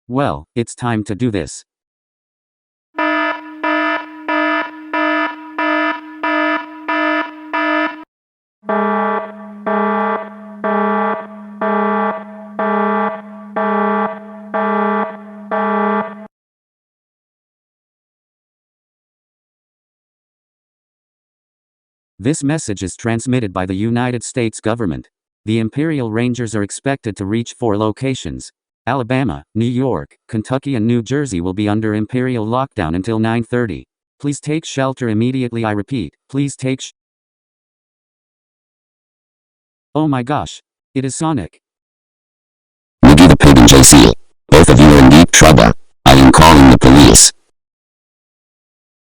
Well, it's time to do this. This message is transmitted by the United States government. The Imperial Rangers are expected to reach 4 locations. Alabama, New York, Kentucky and New Jersey will be under Imperial lockdown until 9:30. Please take shelter immediately. I repeat, please take Oh my gosh. It is Sonic. Piggy the Pig and Jc. Both of you are in deep trouble. I am calling the police.